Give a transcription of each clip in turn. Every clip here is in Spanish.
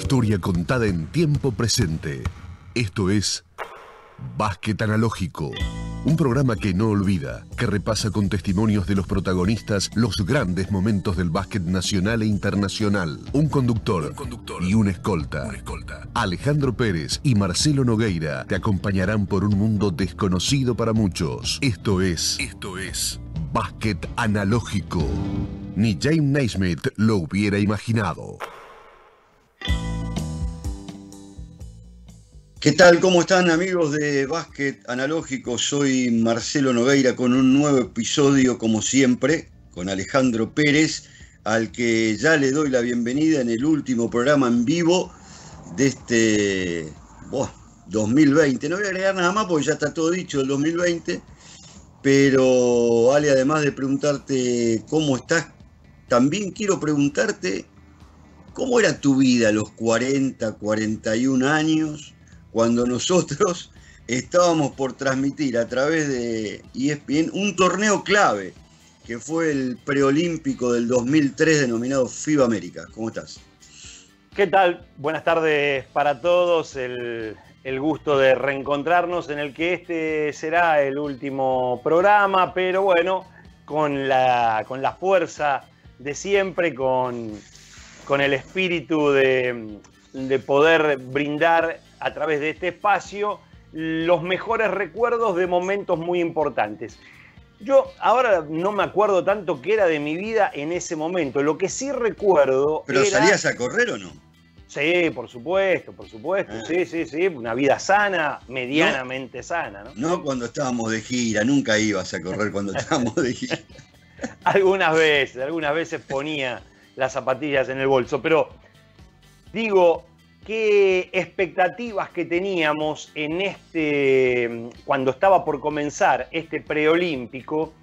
historia contada en tiempo presente. Esto es Básquet Analógico, un programa que no olvida, que repasa con testimonios de los protagonistas los grandes momentos del básquet nacional e internacional. Un conductor y un escolta. Alejandro Pérez y Marcelo Nogueira te acompañarán por un mundo desconocido para muchos. Esto es Básquet Analógico. Ni James Naismith lo hubiera imaginado. ¿Qué tal? ¿Cómo están, amigos de Básquet Analógico? Soy Marcelo Nogueira con un nuevo episodio, como siempre, con Alejandro Pérez, al que ya le doy la bienvenida en el último programa en vivo de este 2020. No voy a agregar nada más porque ya está todo dicho del 2020, pero Ale, además de preguntarte cómo estás, también quiero preguntarte cómo era tu vida a los 40, 41 años, cuando nosotros estábamos por transmitir a través de ESPN un torneo clave, que fue el preolímpico del 2003 denominado FIBA América. ¿Cómo estás? ¿Qué tal? Buenas tardes para todos. El gusto de reencontrarnos en el que este será el último programa, pero bueno, con la fuerza de siempre, con el espíritu de poder brindar a través de este espacio los mejores recuerdos de momentos muy importantes. Yo ahora no me acuerdo tanto qué era de mi vida en ese momento. Lo que sí recuerdo ¿Pero era... salías a correr o no? Sí, por supuesto. Sí. Una vida sana, medianamente sana, ¿no? No cuando estábamos de gira, nunca ibas a correr cuando estábamos de gira. Algunas veces ponía las zapatillas en el bolso, pero digo, qué expectativas que teníamos en cuando estaba por comenzar este preolímpico,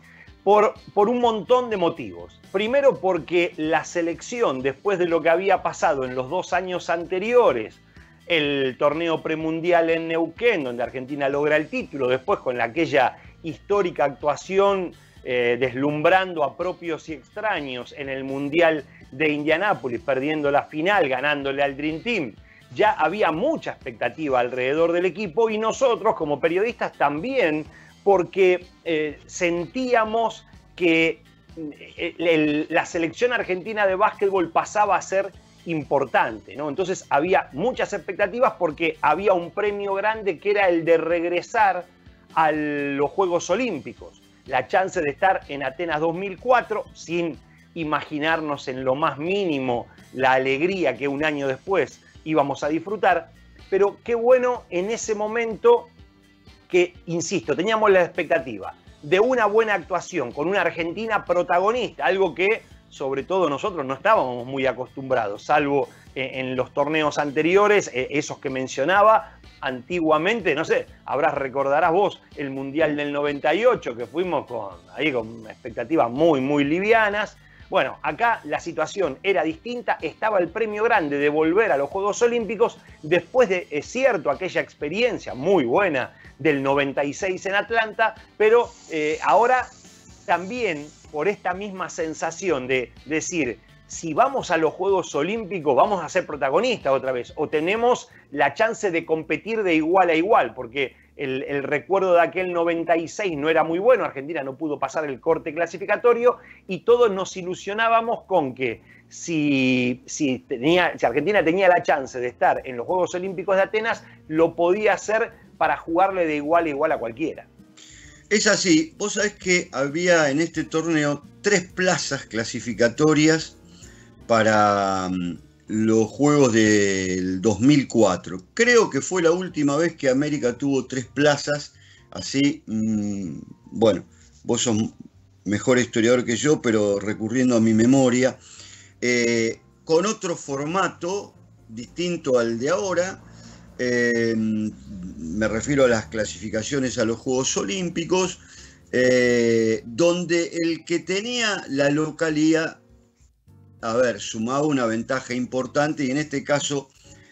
por un montón de motivos. Primero porque la selección, después de lo que había pasado en los 2 años anteriores, el torneo premundial en Neuquén, donde Argentina logra el título, después con aquella histórica actuación deslumbrando a propios y extraños en el Mundial de Indianápolis, perdiendo la final, ganándole al Dream Team. Ya había mucha expectativa alrededor del equipo y nosotros como periodistas también, porque sentíamos que la selección argentina de básquetbol pasaba a ser importante, ¿no? Entonces había muchas expectativas porque había un premio grande que era el de regresar a los Juegos Olímpicos, la chance de estar en Atenas 2004 sin imaginarnos en lo más mínimo la alegría que un año después íbamos a disfrutar, pero qué bueno en ese momento que, insisto, teníamos la expectativa de una buena actuación con una Argentina protagonista, algo que sobre todo nosotros no estábamos muy acostumbrados, salvo en los torneos anteriores, esos que mencionaba. Antiguamente, no sé, recordarás vos el Mundial del 98, que fuimos con expectativas muy, muy livianas. Bueno, acá la situación era distinta, estaba el premio grande de volver a los Juegos Olímpicos después de, es cierto, aquella experiencia muy buena del 96 en Atlanta, pero ahora también por esta misma sensación de decir, si vamos a los Juegos Olímpicos vamos a ser protagonistas otra vez, o tenemos la chance de competir de igual a igual, porque el recuerdo de aquel 96 no era muy bueno, Argentina no pudo pasar el corte clasificatorio y todos nos ilusionábamos con que si Argentina tenía la chance de estar en los Juegos Olímpicos de Atenas, lo podía hacer para jugarle de igual a igual a cualquiera. Es así, vos sabés que había en este torneo 3 plazas clasificatorias para los Juegos del 2004. Creo que fue la última vez que América tuvo 3 plazas, así, bueno, vos sos mejor historiador que yo, pero recurriendo a mi memoria, con otro formato distinto al de ahora. Me refiero a las clasificaciones a los Juegos Olímpicos, donde el que tenía la localía, sumaba una ventaja importante, y en este caso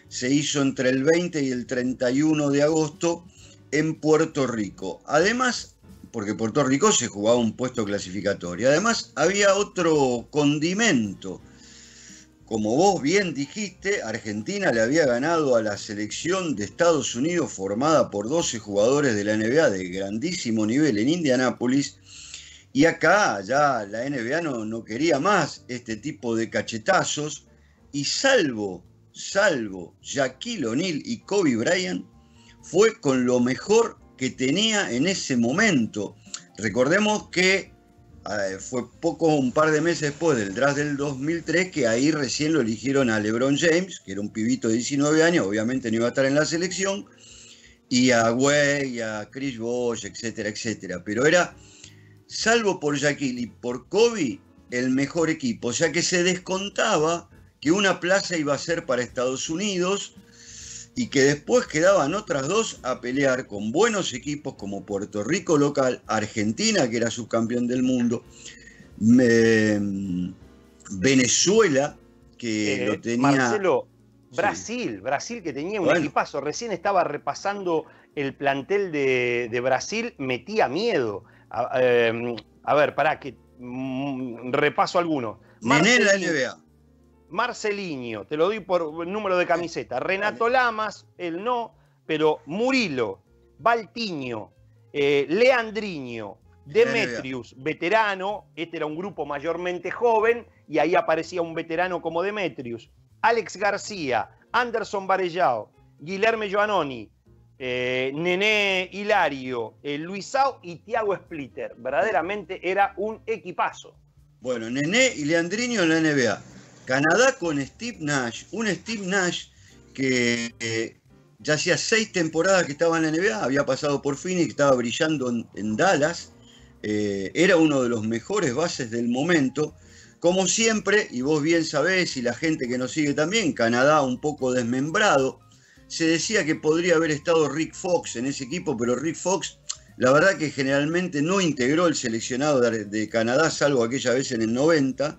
se hizo entre el 20 y el 31 de agosto en Puerto Rico. Además, porque Puerto Rico se jugaba un puesto clasificatorio, además había otro condimento. como vos bien dijiste, Argentina le había ganado a la selección de Estados Unidos formada por 12 jugadores de la NBA de grandísimo nivel en Indianápolis. Y acá ya la NBA no quería más este tipo de cachetazos. Y salvo Shaquille O'Neal y Kobe Bryant, fue con lo mejor que tenía en ese momento. Recordemos que fue un par de meses después del draft del 2003, que ahí recién lo eligieron a LeBron James, que era un pibito de 19 años, obviamente no iba a estar en la selección, y a Wade, y a Chris Bosh, etcétera, etcétera. Pero era, salvo por Shaquille y por Kobe, el mejor equipo. O sea que se descontaba que una plaza iba a ser para Estados Unidos y que después quedaban otras dos a pelear con buenos equipos como Puerto Rico local, Argentina, que era subcampeón del mundo, Venezuela, que lo tenía... Marcelo, Brasil, sí. Brasil que tenía un equipazo. Recién estaba repasando el plantel de Brasil, metía miedo. A ver, pará, que repaso alguno. Nené en la NBA. Marcelinho, te lo doy por número de camiseta. Renato Lamas, él no, pero Murilo, Valtinho, Leandrinho, Demetrius, veterano, este era un grupo mayormente joven, y ahí aparecía un veterano como Demetrius, Alex García, Anderson Varellao, Guilherme Giovannoni, Nené Hilario, Luisao y Thiago Splitter. Verdaderamente era un equipazo. Bueno, Nené y Leandrinho en la NBA. Canadá con Steve Nash, un Steve Nash que ya hacía 6 temporadas que estaba en la NBA, había pasado por Phoenix, estaba brillando en Dallas, era uno de los mejores bases del momento. Como siempre, y vos bien sabés, y la gente que nos sigue también, Canadá un poco desmembrado. Se decía que podría haber estado Rick Fox en ese equipo, pero Rick Fox, la verdad que generalmente no integró el seleccionado de Canadá, salvo aquella vez en el 90.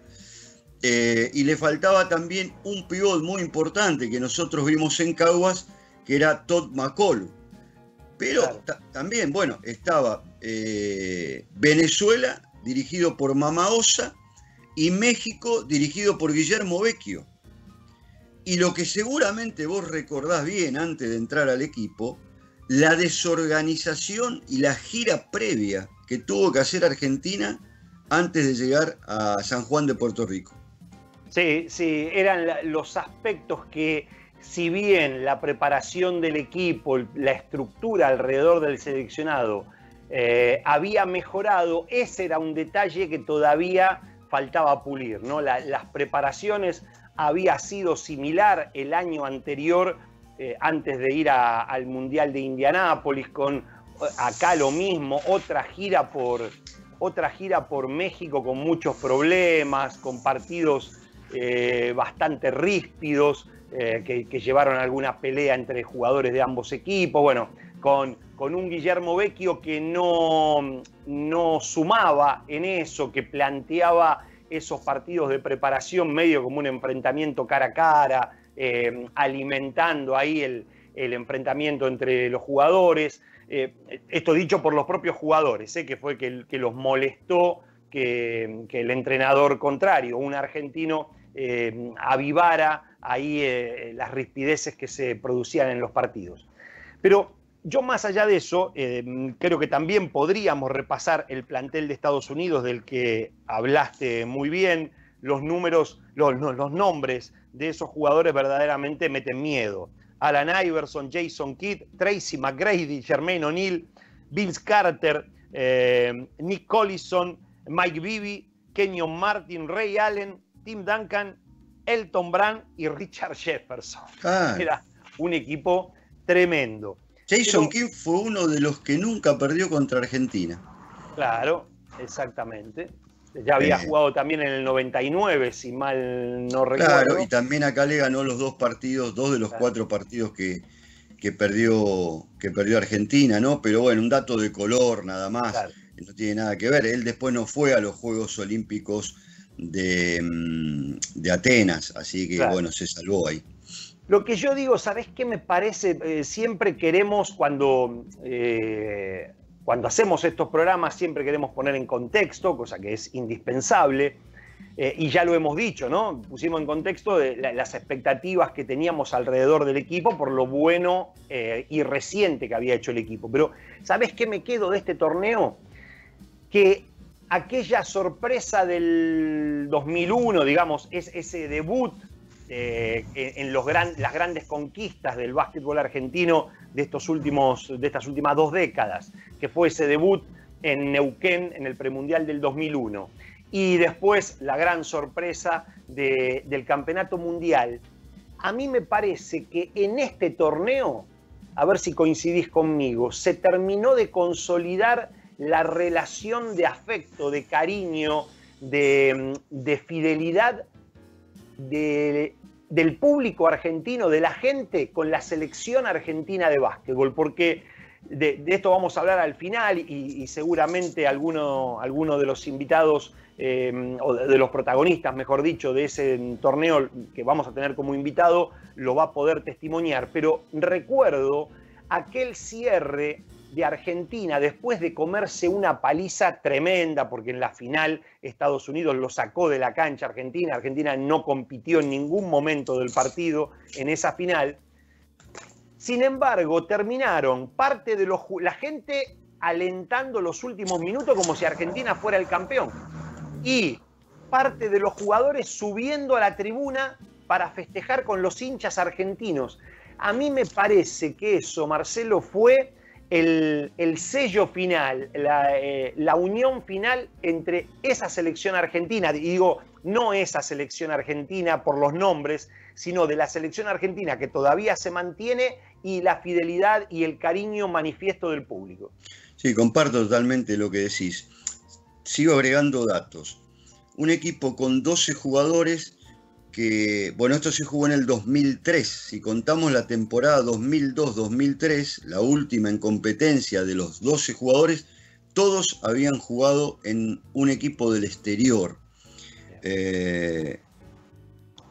Y le faltaba también un pivot muy importante que nosotros vimos en Caguas, que era Todd McCall. Pero claro, también, bueno, estaba Venezuela, dirigido por Mama Osa, y México, dirigido por Guillermo Vecchio. Y lo que seguramente vos recordás bien antes de entrar al equipo, la desorganización y la gira previa que tuvo que hacer Argentina antes de llegar a San Juan de Puerto Rico. Sí, sí, eran los aspectos que, si bien la preparación del equipo, la estructura alrededor del seleccionado había mejorado, ese era un detalle que todavía faltaba pulir, ¿no? Las preparaciones había sido similar el año anterior, antes de ir al Mundial de Indianápolis, con acá lo mismo, otra gira por México con muchos problemas, con partidos bastante ríspidos, que llevaron alguna pelea entre jugadores de ambos equipos. Bueno, con un Guillermo Vecchio que no sumaba en eso, que planteaba esos partidos de preparación medio como un enfrentamiento cara a cara, alimentando ahí el enfrentamiento entre los jugadores. Esto dicho por los propios jugadores, que fue que los molestó que el entrenador contrario, un argentino, avivara ahí las rispideces que se producían en los partidos. Pero yo, más allá de eso, creo que también podríamos repasar el plantel de Estados Unidos, del que hablaste muy bien. Los números, los nombres de esos jugadores verdaderamente meten miedo. Alan Iverson, Jason Kidd, Tracy McGrady, Jermaine O'Neal, Vince Carter, Nick Collison, Mike Bibby, Kenyon Martin, Ray Allen, Tim Duncan, Elton Brand y Richard Jefferson. Era un equipo tremendo. Jason Kidd fue uno de los que nunca perdió contra Argentina. Claro, exactamente. Ya había jugado también en el 99, si mal no recuerdo. Claro, y también acá le ganó los 2 partidos, 2 de los 4 partidos que perdió Argentina, ¿no? Pero bueno, un dato de color nada más, claro. No tiene nada que ver. Él después no fue a los Juegos Olímpicos de Atenas, así que claro, bueno, se salvó ahí. Lo que yo digo, ¿sabés qué me parece? Siempre queremos, cuando hacemos estos programas, siempre queremos poner en contexto, cosa que es indispensable. y ya lo hemos dicho, ¿no? Pusimos en contexto de las expectativas que teníamos alrededor del equipo por lo bueno y reciente que había hecho el equipo. Pero, ¿sabés qué me quedo de este torneo? Que aquella sorpresa del 2001, digamos, ese debut en las grandes conquistas del básquetbol argentino de estas últimas 2 décadas, que fue ese debut en Neuquén en el premundial del 2001. Y después la gran sorpresa del campeonato mundial. A mí me parece que en este torneo, a ver si coincidís conmigo, se terminó de consolidar la relación de afecto, de cariño, de fidelidad del público argentino, de la gente con la selección argentina de básquetbol, porque de esto vamos a hablar al final y seguramente alguno de los invitados o de los protagonistas, mejor dicho, de ese torneo que vamos a tener como invitado, lo va a poder testimoniar. Pero recuerdo aquel cierre de Argentina después de comerse una paliza tremenda, porque en la final Estados Unidos lo sacó de la cancha Argentina. Argentina no compitió en ningún momento del partido en esa final. Sin embargo, terminaron parte de la gente alentando los últimos minutos como si Argentina fuera el campeón. Y parte de los jugadores subiendo a la tribuna para festejar con los hinchas argentinos. A mí me parece que eso, Marcelo, fue el sello final, la unión final entre esa selección argentina, y digo, no esa selección argentina por los nombres, sino de la selección argentina que todavía se mantiene, y la fidelidad y el cariño manifiesto del público. Sí, comparto totalmente lo que decís. Sigo agregando datos. Un equipo con 12 jugadores que, bueno, esto se jugó en el 2003. Si contamos la temporada 2002-2003, la última en competencia de los 12 jugadores, todos habían jugado en un equipo del exterior.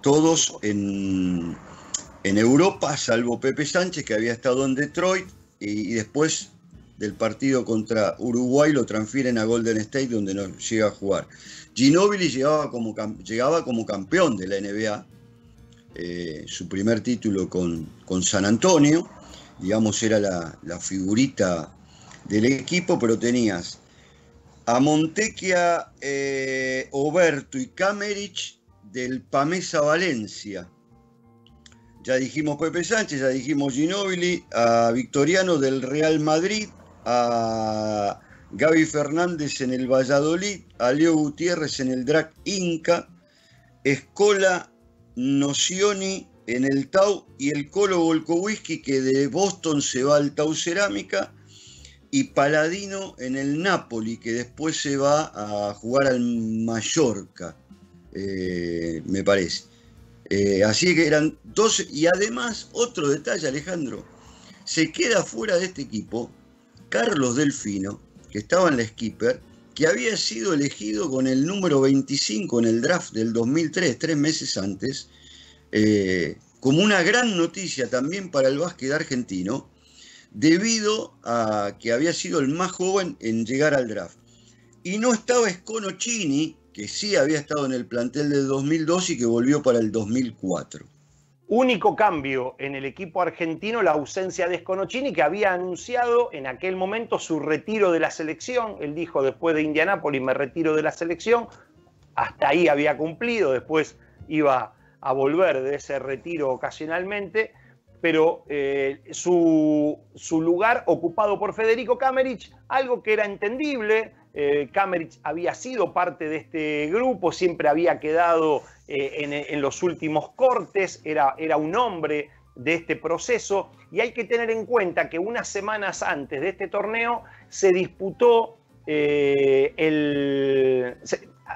Todos en Europa, salvo Pepe Sánchez, que había estado en Detroit, y después del partido contra Uruguay lo transfieren a Golden State, donde no llega a jugar. Ginóbili llegaba como campeón de la NBA, su primer título con San Antonio, digamos, era la figurita del equipo, pero tenías a Montecchia, Oberto y Kamerich del Pamesa Valencia. Ya dijimos Pepe Sánchez, ya dijimos Ginóbili, a Victoriano del Real Madrid, a Gaby Fernández en el Valladolid, a Leo Gutiérrez en el DRAC Inca, Escola Nocioni en el Tau y el Colo Volkowski, que de Boston se va al Tau Cerámica, y Paladino en el Napoli, que después se va a jugar al Mallorca, me parece. Así que eran 12, y además, otro detalle, Alejandro, se queda fuera de este equipo Carlos Delfino, que estaba en la Skipper, que había sido elegido con el número 25 en el draft del 2003, 3 meses antes, como una gran noticia también para el básquet argentino, debido a que había sido el más joven en llegar al draft. Y no estaba Sconocini, que sí había estado en el plantel del 2002 y que volvió para el 2004. Único cambio en el equipo argentino, la ausencia de Sconocini, que había anunciado en aquel momento su retiro de la selección. Él dijo, después de Indianápolis me retiro de la selección. Hasta ahí había cumplido, después iba a volver de ese retiro ocasionalmente, pero su lugar ocupado por Federico Kamerich, algo que era entendible. Kamerich había sido parte de este grupo, siempre había quedado en los últimos cortes, era un hombre de este proceso, y hay que tener en cuenta que unas semanas antes de este torneo se disputó,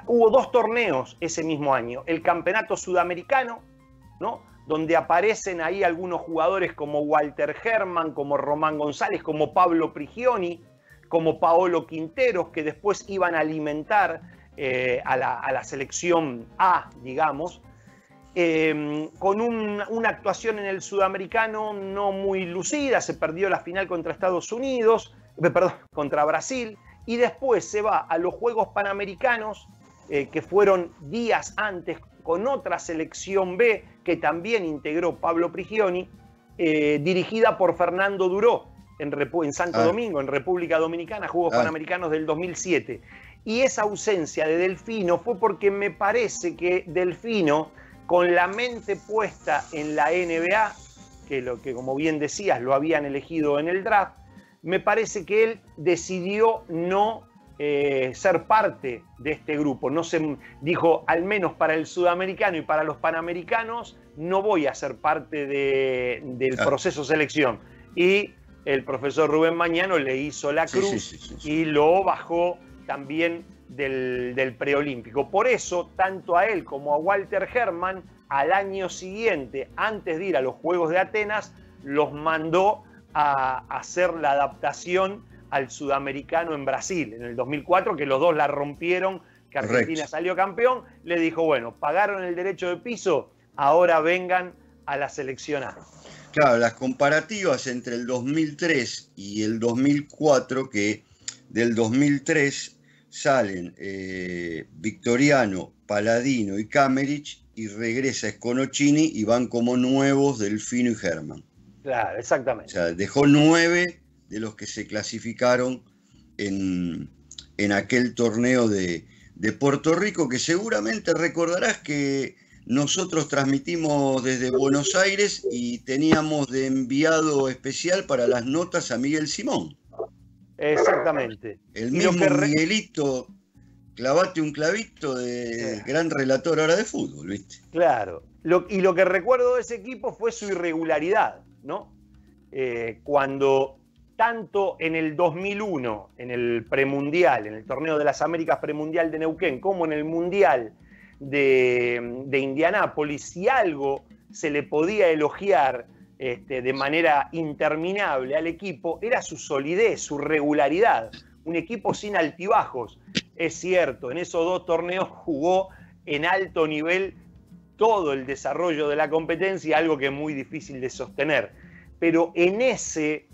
hubo 2 torneos ese mismo año, el Campeonato Sudamericano, ¿no?, donde aparecen ahí algunos jugadores como Walter Herman, como Román González, como Pablo Prigioni, como Paolo Quinteros, que después iban a alimentar a la selección A, digamos, con una actuación en el Sudamericano no muy lucida. Se perdió la final contra contra Brasil, y después se va a los Juegos Panamericanos que fueron días antes con otra selección B que también integró Pablo Prigioni, dirigida por Fernando Duró en Santo Domingo, en República Dominicana, Juegos Panamericanos del 2007. Y esa ausencia de Delfino fue porque me parece que Delfino, con la mente puesta en la NBA, que como bien decías, lo habían elegido en el draft, me parece que él decidió no ser parte de este grupo. No se dijo, al menos para el sudamericano y para los panamericanos, no voy a ser parte del proceso selección. Y el profesor Rubén Mañano le hizo la cruz y lo bajó también del preolímpico. Por eso, tanto a él como a Walter Herrmann, al año siguiente, antes de ir a los Juegos de Atenas, los mandó a hacer la adaptación al sudamericano en Brasil, en el 2004, que los dos la rompieron, que Argentina salió campeón. Le dijo, bueno, pagaron el derecho de piso, ahora vengan a la selección A. Claro, las comparativas entre el 2003 y el 2004, que del 2003 salen Victoriano, Paladino y Kamerich, y regresa Sconocchini y van como nuevos Delfino y Herrmann. Claro, exactamente. O sea, dejó 9 de los que se clasificaron en aquel torneo de Puerto Rico, que seguramente recordarás que nosotros transmitimos desde Buenos Aires y teníamos de enviado especial para las notas a Miguel Simón. Exactamente. El mismo Miguelito, clavate un clavito, de gran relator ahora de fútbol, ¿viste? Claro. Y lo que recuerdo de ese equipo fue su irregularidad, ¿no? Cuando tanto en el 2001, en el premundial, en el Torneo de las Américas premundial de Neuquén, como en el Mundial de Indianápolis, si algo se le podía elogiar de manera interminable al equipo, era su solidez, su regularidad. Un equipo sin altibajos. Es cierto, en esos 2 torneos jugó en alto nivel todo el desarrollo de la competencia, algo que es muy difícil de sostener. Pero en ese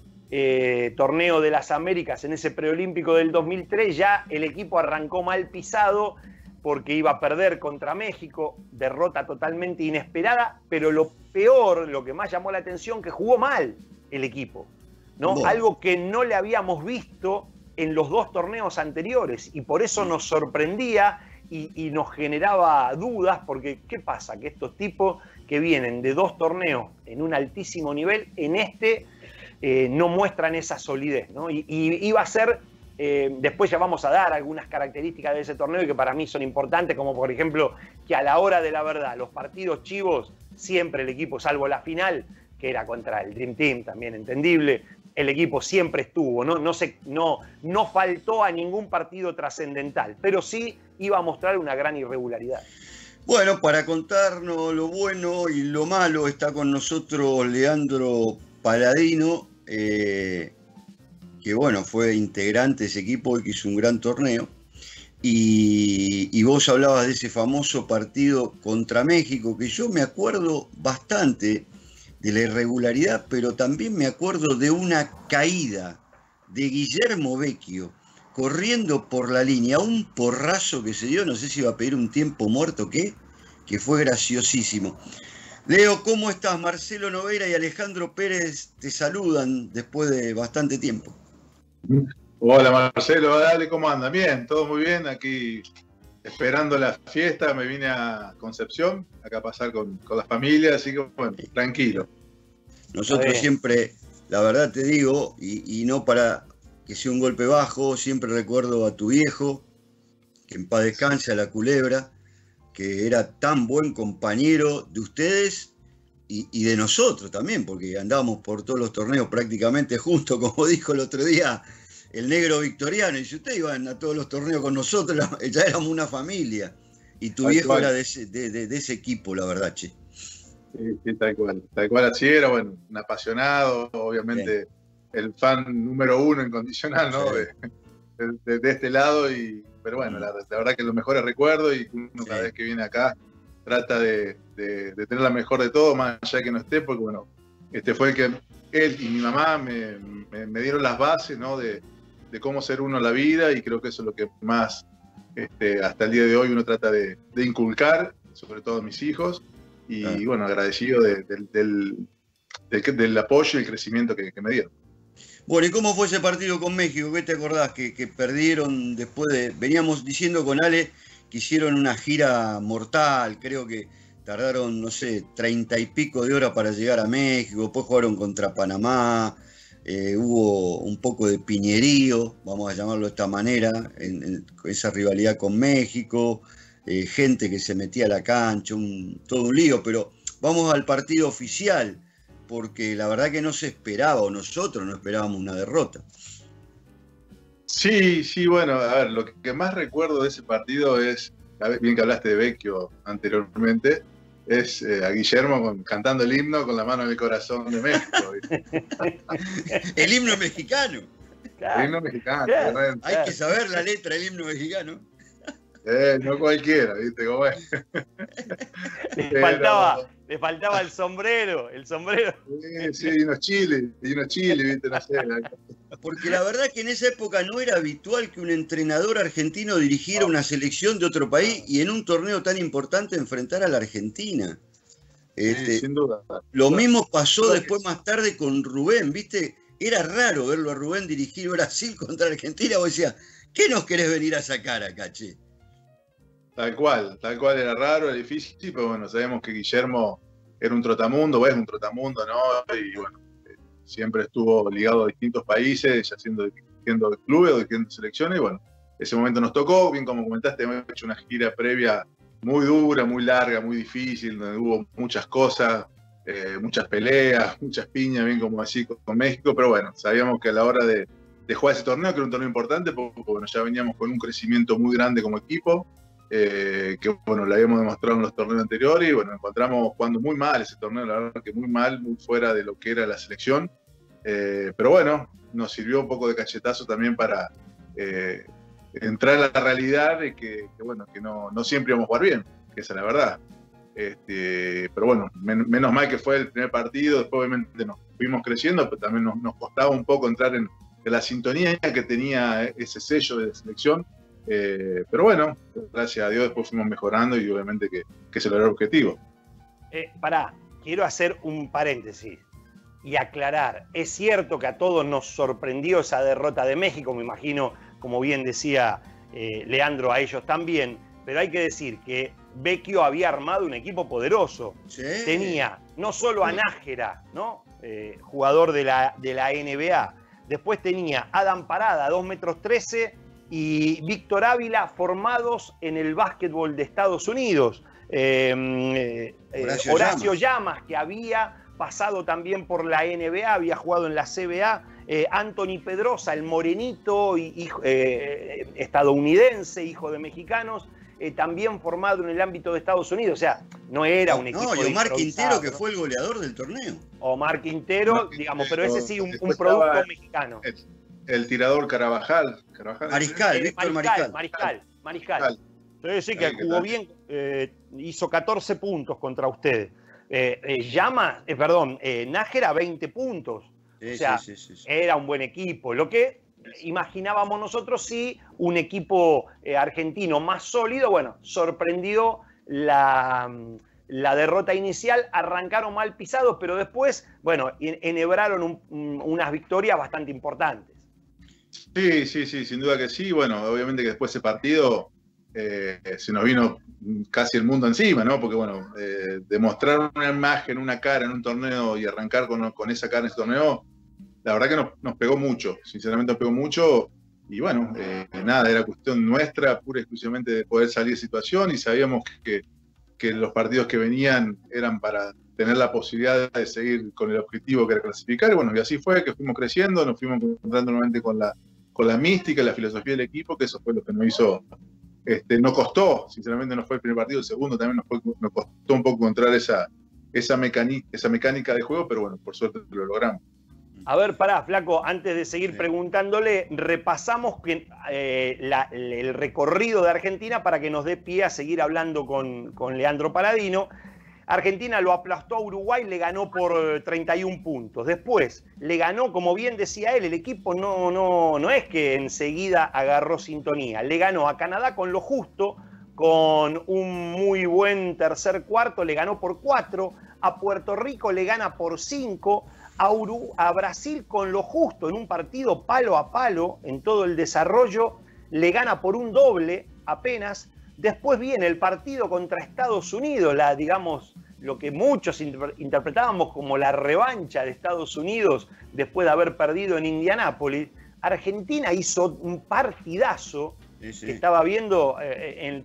torneo de las Américas, en ese preolímpico del 2003, ya el equipo arrancó mal pisado porque iba a perder contra México, derrota totalmente inesperada, pero lo peor, lo que más llamó la atención, que jugó mal el equipo, ¿no? Bueno. Algo que no le habíamos visto en los 2 torneos anteriores, y por eso nos sorprendía y nos generaba dudas, porque ¿qué pasa? Que estos tipos que vienen de 2 torneos en un altísimo nivel, en este no muestran esa solidez, ¿no? Y iba a ser, después ya vamos a dar algunas características de ese torneo y que para mí son importantes, como por ejemplo que a la hora de la verdad, los partidos chivos, siempre el equipo, salvo la final, que era contra el Dream Team, también entendible, el equipo siempre estuvo, no faltó a ningún partido trascendental, pero sí iba a mostrar una gran irregularidad. Bueno, para contarnos lo bueno y lo malo está con nosotros Leandro Paladino, que bueno, fue integrante de ese equipo y que hizo un gran torneo. Y vos hablabas de ese famoso partido contra México, que yo me acuerdo bastante de la irregularidad, pero también me acuerdo de una caída de Guillermo Vecchio corriendo por la línea, un porrazo que se dio, no sé si iba a pedir un tiempo muerto o qué, que fue graciosísimo. Leo, ¿cómo estás? Marcelo Nogueira y Alejandro Pérez te saludan después de bastante tiempo. Hola Marcelo, dale, ¿cómo andan? Bien, todo muy bien, aquí esperando la fiesta, me vine a Concepción, acá a pasar con la familia, así que bueno, tranquilo. Nosotros siempre, la verdad te digo, y no para que sea un golpe bajo, siempre recuerdo a tu viejo, que en paz descanse, a la Culebra, que era tan buen compañero de ustedes y de nosotros también, porque andábamos por todos los torneos prácticamente juntos, como dijo el otro día el negro Victoriano, y si ustedes iban a todos los torneos con nosotros, ya éramos una familia, y tu viejo era de ese equipo, la verdad, che. Sí, tal cual así era, bueno, un apasionado, obviamente. Bien. El fan número 1 incondicional, ¿no? Sí. De este lado, pero bueno, la verdad que los mejores recuerdos, y uno cada vez que viene acá trata de tener la mejor de todo, más allá que no esté, porque bueno, fue el que él y mi mamá me dieron las bases, ¿no? De cómo ser uno en la vida, y creo que eso es lo que más hasta el día de hoy uno trata de inculcar, sobre todo a mis hijos, y bueno, agradecido del apoyo y el crecimiento que me dieron. Bueno, ¿y cómo fue ese partido con México? ¿Qué te acordás? Que perdieron después de... Veníamos diciendo con Ale que hicieron una gira mortal, creo que tardaron, no sé, 30 y pico de horas para llegar a México, después jugaron contra Panamá, hubo un poco de piñerío, vamos a llamarlo de esta manera, en esa rivalidad con México, gente que se metía a la cancha, todo un lío, pero vamos al partido oficial, porque la verdad que no se esperaba, o nosotros no esperábamos una derrota. Sí, bueno, a ver, lo que más recuerdo de ese partido es, bien que hablaste de Vecchio anteriormente, es a Guillermo cantando el himno con la mano en el corazón de México. El himno mexicano. Claro. El himno mexicano. Claro. Hay que saber la letra del himno mexicano. No cualquiera, ¿viste cómo es? Le faltaba el sombrero. Sí, y unos chiles, ¿viste? No sé. Porque la verdad que en esa época no era habitual que un entrenador argentino dirigiera una selección de otro país y en un torneo tan importante enfrentar a la Argentina. Sin duda. Lo mismo pasó después más tarde con Rubén, ¿viste? Era raro verlo a Rubén dirigir Brasil contra Argentina. Vos decías, ¿qué nos querés venir a sacar acá, che? Tal cual era raro, era difícil, pero bueno, sabemos que Guillermo era un trotamundo, es un trotamundo, ¿no? Y bueno, siempre estuvo ligado a distintos países, ya dirigiendo clubes o dirigiendo selecciones, y bueno, ese momento nos tocó, bien como comentaste, hemos hecho una gira previa muy dura, muy larga, muy difícil, donde hubo muchas cosas, muchas peleas, muchas piñas, bien como así con México, pero bueno, sabíamos que a la hora de jugar ese torneo, que era un torneo importante, porque bueno, ya veníamos con un crecimiento muy grande como equipo, que bueno, lo habíamos demostrado en los torneos anteriores y bueno, nos encontramos jugando muy mal ese torneo, la verdad que muy mal, muy fuera de lo que era la selección, pero bueno, nos sirvió un poco de cachetazo también para entrar a la realidad de que bueno, que no siempre íbamos a jugar bien, que esa es la verdad, pero bueno, menos mal que fue el primer partido, después obviamente nos fuimos creciendo, pero también nos costaba un poco entrar en la sintonía que tenía ese sello de selección. Pero bueno, gracias a Dios después fuimos mejorando y obviamente que se logró el objetivo. Quiero hacer un paréntesis y aclarar. Es cierto que a todos nos sorprendió esa derrota de México, me imagino, como bien decía Leandro, a ellos también, pero hay que decir que Vecchio había armado un equipo poderoso. Sí. Tenía no solo a Nájera, ¿no? Jugador de la NBA, después tenía a Adam Parada, 2,13 metros, y Víctor Ávila, formados en el básquetbol de Estados Unidos. Horacio Llamas, que había pasado también por la NBA, había jugado en la CBA. Anthony Pedrosa, el morenito estadounidense, hijo de mexicanos, también formado en el ámbito de Estados Unidos. O sea, no era un equipo. Y Omar Quintero, que fue el goleador del torneo. Omar Quintero, digamos, pero ese sí, un producto mexicano. El tirador Carabajal. Víctor Mariscal. Sí, que jugó bien, hizo 14 puntos contra ustedes. Nájera 20 puntos. Sí, o sea, sí. Era un buen equipo. Lo que imaginábamos nosotros, sí, un equipo argentino más sólido. Bueno, sorprendió la derrota inicial, arrancaron mal pisados, pero después, bueno, enhebraron unas victorias bastante importantes. Sí, sin duda que sí. Bueno, obviamente que después de ese partido se nos vino casi el mundo encima, ¿no? Porque, bueno, demostrar una imagen, una cara en un torneo y arrancar con esa cara en ese torneo, la verdad que nos pegó mucho, sinceramente nos pegó mucho. Y bueno, nada, era cuestión nuestra, pura y exclusivamente de poder salir de situación y sabíamos que los partidos que venían eran para tener la posibilidad de seguir con el objetivo que era clasificar. Y bueno, y así fue, que fuimos creciendo, nos fuimos encontrando nuevamente con la mística, la filosofía del equipo, que eso fue lo que nos hizo, nos costó, sinceramente no fue el primer partido, el segundo también nos costó un poco encontrar esa mecánica de juego, pero bueno, por suerte lo logramos. A ver, pará, Flaco, antes de seguir preguntándole, repasamos el recorrido de Argentina para que nos dé pie a seguir hablando con Leandro Paladino. Argentina lo aplastó a Uruguay, le ganó por 31 puntos. Después le ganó, como bien decía él, el equipo no es que enseguida agarró sintonía. Le ganó a Canadá con lo justo, con un muy buen tercer cuarto, le ganó por 4. A Puerto Rico le gana por 5. A Brasil con lo justo, en un partido palo a palo, en todo el desarrollo, le gana por un doble apenas. Después viene el partido contra Estados Unidos, digamos, lo que muchos interpretábamos como la revancha de Estados Unidos después de haber perdido en Indianápolis. Argentina hizo un partidazo. Sí. Que estaba viendo,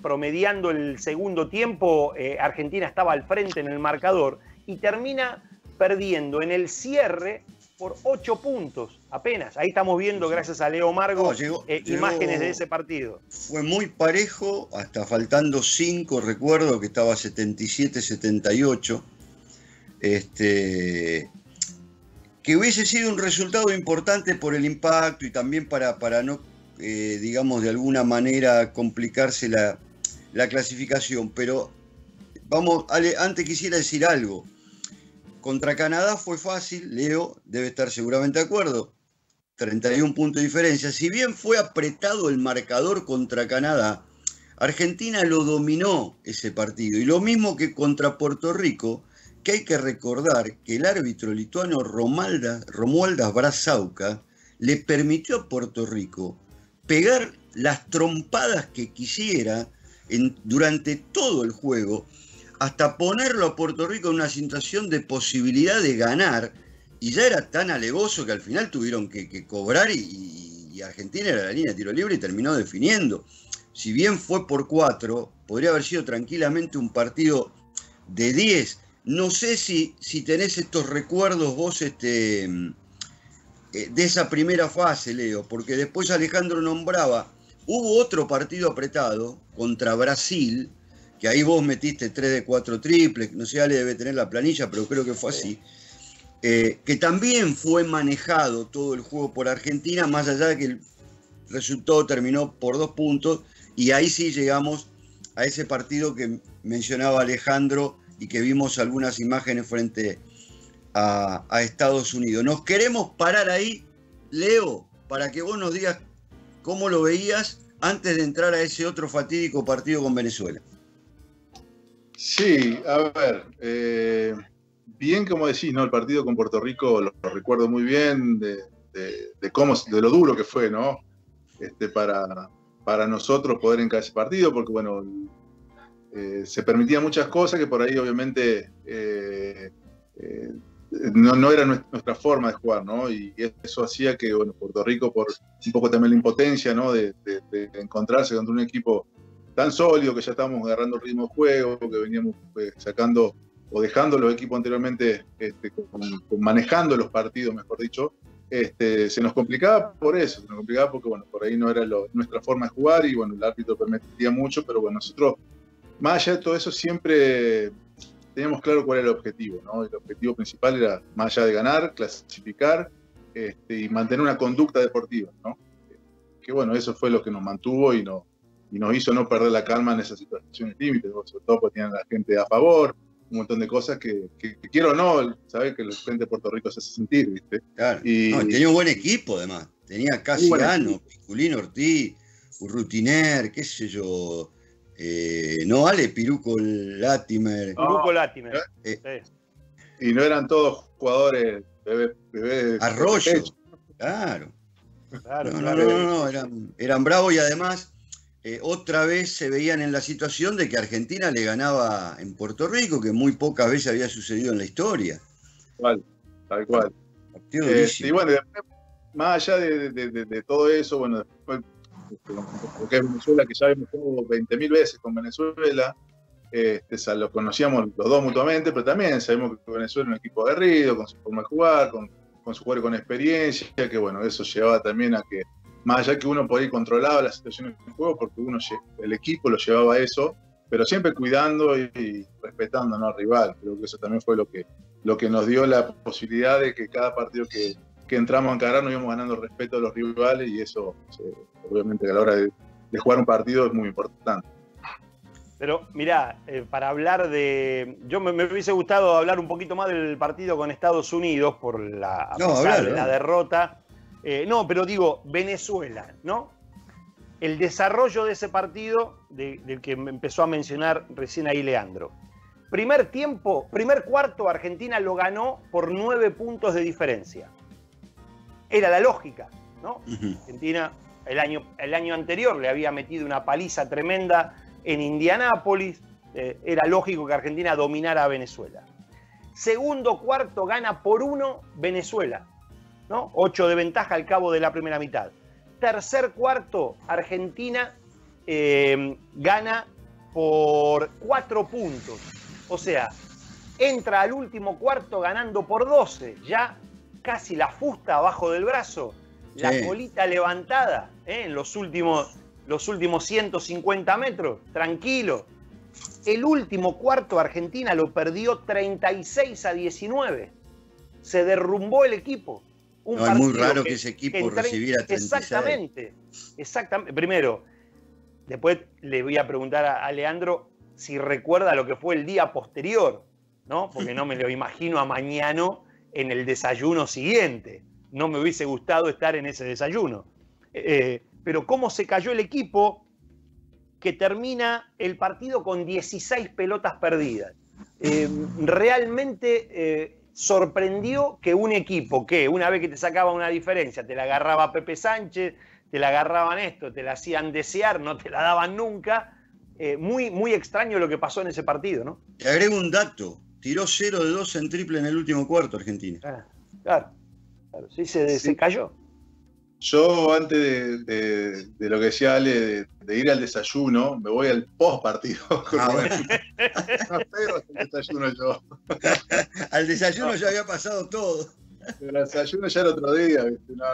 promediando el segundo tiempo, Argentina estaba al frente en el marcador y termina perdiendo en el cierre por 8 puntos apenas. Ahí estamos viendo, gracias a Leo Margo, imágenes de ese partido. Fue muy parejo, hasta faltando 5, recuerdo que estaba 77-78. Que hubiese sido un resultado importante por el impacto y también para no, digamos, de alguna manera complicarse la clasificación. Pero, vamos, Ale, antes quisiera decir algo. Contra Canadá fue fácil, Leo debe estar seguramente de acuerdo, 31 puntos de diferencia. Si bien fue apretado el marcador contra Canadá, Argentina lo dominó ese partido. Y lo mismo que contra Puerto Rico, que hay que recordar que el árbitro lituano Romualdas Brazauskas le permitió a Puerto Rico pegar las trompadas que quisiera durante todo el juego, hasta ponerlo a Puerto Rico en una situación de posibilidad de ganar, y ya era tan alevoso que al final tuvieron que cobrar y Argentina era la línea de tiro libre y terminó definiendo. Si bien fue por 4, podría haber sido tranquilamente un partido de 10. No sé si tenés estos recuerdos vos de esa primera fase, Leo, porque después Alejandro nombraba, hubo otro partido apretado contra Brasil, que ahí vos metiste 3 de 4 triples, no sé, Ale debe tener la planilla, pero creo que fue así, que también fue manejado todo el juego por Argentina, más allá de que el resultado terminó por 2 puntos, y ahí sí llegamos a ese partido que mencionaba Alejandro y que vimos algunas imágenes frente a Estados Unidos. Nos queremos parar ahí, Leo, para que vos nos digas cómo lo veías antes de entrar a ese otro fatídico partido con Venezuela. Sí, a ver, bien como decís, ¿no? El partido con Puerto Rico lo recuerdo muy bien, de lo duro que fue, ¿no? Para nosotros poder encarar ese partido, porque bueno, se permitían muchas cosas que por ahí obviamente no era nuestra forma de jugar, ¿no? Y eso hacía que, bueno, Puerto Rico, por un poco también la impotencia, ¿no? De encontrarse contra un equipo tan sólido, que ya estábamos agarrando el ritmo de juego, que veníamos sacando o dejando los equipos anteriormente, manejando los partidos, mejor dicho, se nos complicaba por eso, se nos complicaba porque, bueno, por ahí no era nuestra forma de jugar y, bueno, el árbitro permitía mucho, pero, bueno, nosotros, más allá de todo eso, siempre teníamos claro cuál era el objetivo, ¿no? El objetivo principal era, más allá de ganar, clasificar y mantener una conducta deportiva, ¿no? Que, bueno, eso fue lo que nos mantuvo y nos hizo no perder la calma en esas situaciones límites, sobre todo porque tenían a la gente a favor, un montón de cosas que quiero o no, sabés que el frente de Puerto Rico se hace sentir, ¿viste? Claro. Tenía un buen equipo, además. Tenía Casiano, Piculín Ortiz, Urrutiner, qué sé yo. Piruco Latimer. Piruco Latimer. Y no eran todos jugadores bebé Arroyo. Claro. No, eran bravos y además otra vez se veían en la situación de que Argentina le ganaba en Puerto Rico, que muy pocas veces había sucedido en la historia. Tal cual. Y bueno, después, más allá de todo eso, bueno, después, porque es Venezuela, que ya hemos jugado 20.000 veces con Venezuela, lo conocíamos los dos mutuamente, pero también sabemos que Venezuela es un equipo aguerrido, con su forma de jugar, con su jugador con experiencia, que bueno, eso llevaba también a que, más allá que uno por ahí controlaba las situaciones del juego, porque el equipo lo llevaba a eso, pero siempre cuidando y respetando, ¿no?, al rival. Creo que eso también fue lo que nos dio la posibilidad de que cada partido que entramos a encarar nos íbamos ganando el respeto de los rivales, y eso obviamente a la hora de jugar un partido es muy importante. Pero mirá, para hablar de... me hubiese gustado hablar un poquito más del partido con Estados Unidos por a pesar de la derrota. No, pero digo, Venezuela, ¿no? El desarrollo de ese partido, del que me empezó a mencionar recién ahí Leandro. Primer cuarto, Argentina lo ganó por 9 puntos de diferencia. Era la lógica, ¿no? Argentina el año anterior le había metido una paliza tremenda en Indianápolis. Era lógico que Argentina dominara a Venezuela. Segundo cuarto gana por 1 Venezuela, ¿no? 8 de ventaja al cabo de la primera mitad. Tercer cuarto, Argentina gana por 4 puntos. O sea, entra al último cuarto ganando por 12. Ya casi la fusta abajo del brazo, la colita levantada en los últimos 150 metros, tranquilo. El último cuarto Argentina lo perdió 36-19. Se derrumbó el equipo. Es muy raro que ese equipo recibiera 36. Exactamente. Primero, después le voy a preguntar a Leandro si recuerda lo que fue el día posterior, ¿no? Porque no me lo imagino a Mañano en el desayuno siguiente. No me hubiese gustado estar en ese desayuno. Pero cómo se cayó el equipo, que termina el partido con 16 pelotas perdidas. Realmente sorprendió que un equipo que una vez que te sacaba una diferencia, te la agarraba Pepe Sánchez, te la agarraban esto, te la hacían desear, no te la daban nunca. Muy extraño lo que pasó en ese partido, ¿no? Te agrego un dato. Tiró 0 de 2 en triple en el último cuarto, Argentina. Claro. Sí, se cayó. Yo, antes de lo que decía Ale, de ir al desayuno, me voy al post partido. Bueno. No espero el desayuno yo. Al desayuno ya había pasado todo. El desayuno ya el otro día, ¿viste? No.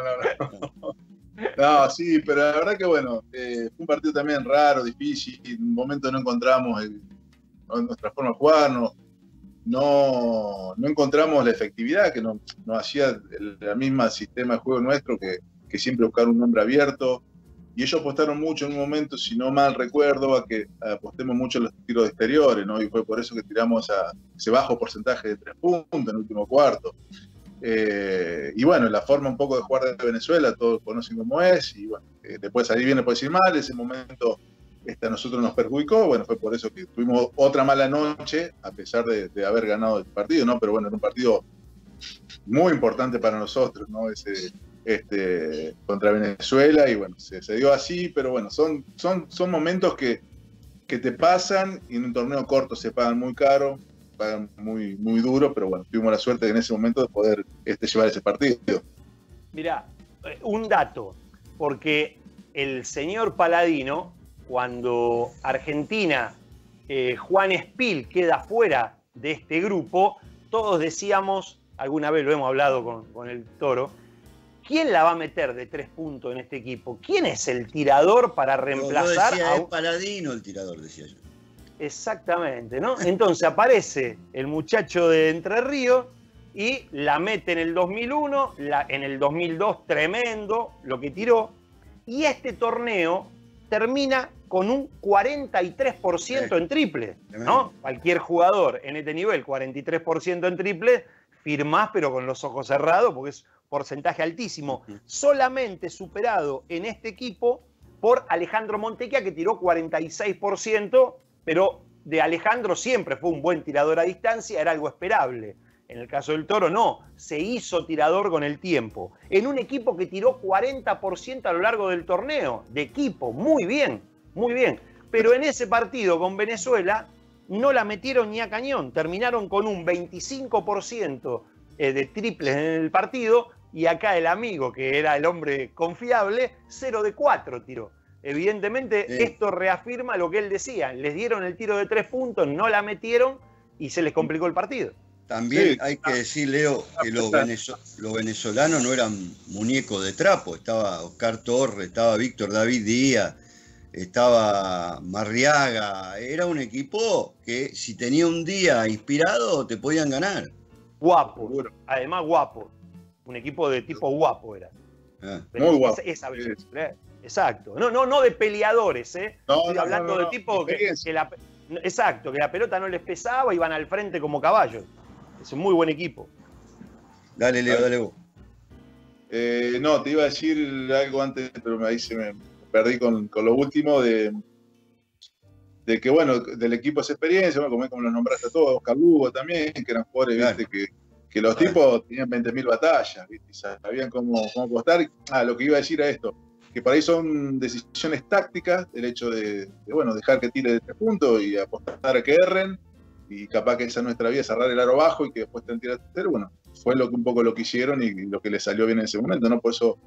No, sí, pero la verdad que bueno, fue un partido también raro, difícil. En un momento no encontramos nuestra forma de jugar, no encontramos la efectividad que nos hacía el mismo sistema de juego nuestro, que siempre buscar un hombre abierto. Y ellos apostaron mucho en un momento, si no mal recuerdo, a que apostemos mucho en los tiros de exteriores, ¿no? Y fue por eso que tiramos a ese bajo porcentaje de 3 puntos en el último cuarto. Y bueno, la forma un poco de jugar de Venezuela, todos conocen cómo es, y bueno, después ahí viene puede decir mal, ese momento a nosotros nos perjudicó, bueno, fue por eso que tuvimos otra mala noche, a pesar de haber ganado el partido, ¿no? Pero bueno, era un partido muy importante para nosotros, ¿no? Contra Venezuela, y bueno, se dio así, pero bueno, son momentos que te pasan, y en un torneo corto se pagan muy caro, pagan muy, muy duro, pero bueno, tuvimos la suerte en ese momento de poder llevar ese partido. Mirá, un dato, porque el señor Paladino, cuando Argentina, Juan Espil queda fuera de este grupo, todos decíamos, alguna vez lo hemos hablado con el Toro, ¿quién la va a meter de 3 puntos en este equipo? ¿Quién es el tirador para reemplazar a Paladino el tirador, decía yo? Exactamente, ¿no? Entonces aparece el muchacho de Entre Ríos y la mete en el 2001, en el 2002 tremendo lo que tiró, y este torneo termina con un 43% en triple, ¿no? Cualquier jugador en este nivel, 43% en triple, firmás pero con los ojos cerrados porque es porcentaje altísimo. Solamente superado en este equipo por Alejandro Montequia, que tiró 46%, pero de Alejandro siempre fue un buen tirador a distancia, era algo esperable. En el caso del Toro no, se hizo tirador con el tiempo. En un equipo que tiró 40% a lo largo del torneo, de equipo, muy bien, muy bien. Pero en ese partido con Venezuela no la metieron ni a cañón, terminaron con un 25% de triples en el partido, y acá el amigo, que era el hombre confiable, 0 de 4 tiró. Evidentemente, esto reafirma lo que él decía. Les dieron el tiro de 3 puntos, no la metieron y se les complicó el partido. También hay que decir, Leo, que los venezolanos no eran muñecos de trapo. Estaba Oscar Torres, estaba Víctor David Díaz, estaba Marriaga. Era un equipo que si tenía un día inspirado te podían ganar. Guapo, además guapo. Un equipo de tipo guapo era. Muy guapo. Exacto. No de peleadores, ¿eh? Estoy hablando de tipo que Exacto, que la pelota no les pesaba, iban al frente como caballos. Es un muy buen equipo. Dale, Leo, dale vos. No, te iba a decir algo antes, pero ahí se me perdí con lo último de que, bueno, del equipo esa experiencia, ¿no? Como los nombraste a todos, Oscar Lugo también, que eran jugadores, claro, ¿viste? Que los tipos tenían 20.000 batallas, ¿viste? Y sabían cómo apostar. Lo que iba a decir a esto, que para ahí son decisiones tácticas, el hecho de bueno, dejar que tire de 3 puntos y apostar a que erren, y capaz que esa es nuestra vía, cerrar el aro bajo y que después te tirar tercero. Bueno, fue un poco lo que hicieron y lo que les salió bien en ese momento, ¿no? Por eso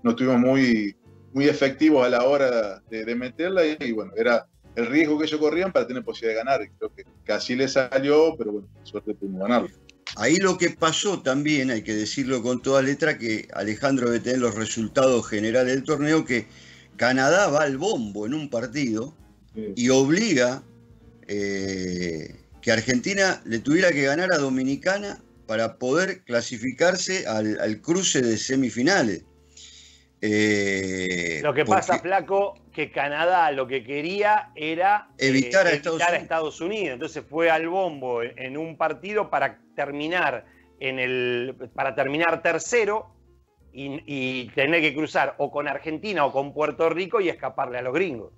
no estuvimos muy efectivos a la hora de meterla, y bueno, era el riesgo que ellos corrían para tener posibilidad de ganar, y creo que así les salió, pero bueno, suerte pudimos ganarlo. Ahí lo que pasó también, hay que decirlo con toda letra, que Alejandro debe tener los resultados generales del torneo, que Canadá va al bombo en un partido, sí, y obliga que Argentina le tuviera que ganar a Dominicana para poder clasificarse al cruce de semifinales. Lo que pasa, Flaco, que Canadá lo que quería era evitar a Estados Unidos. Entonces fue al bombo en un partido para terminar tercero y tener que cruzar o con Argentina o con Puerto Rico y escaparle a los gringos.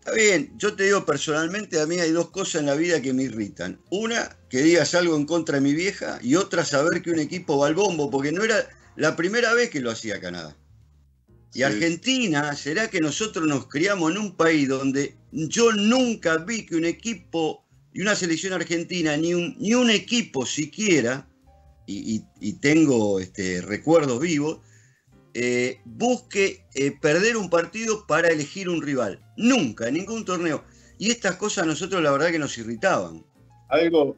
Está bien, yo te digo personalmente, a mí hay 2 cosas en la vida que me irritan. Una, que digas algo en contra de mi vieja, y otra, saber que un equipo va al bombo, porque no era la primera vez que lo hacía Canadá. Y Argentina, ¿será que nosotros nos criamos en un país donde yo nunca vi que un equipo y una selección argentina, ni un equipo siquiera, y tengo recuerdos vivos, busque perder un partido para elegir un rival? Nunca, en ningún torneo. Y estas cosas a nosotros la verdad que nos irritaban. Algo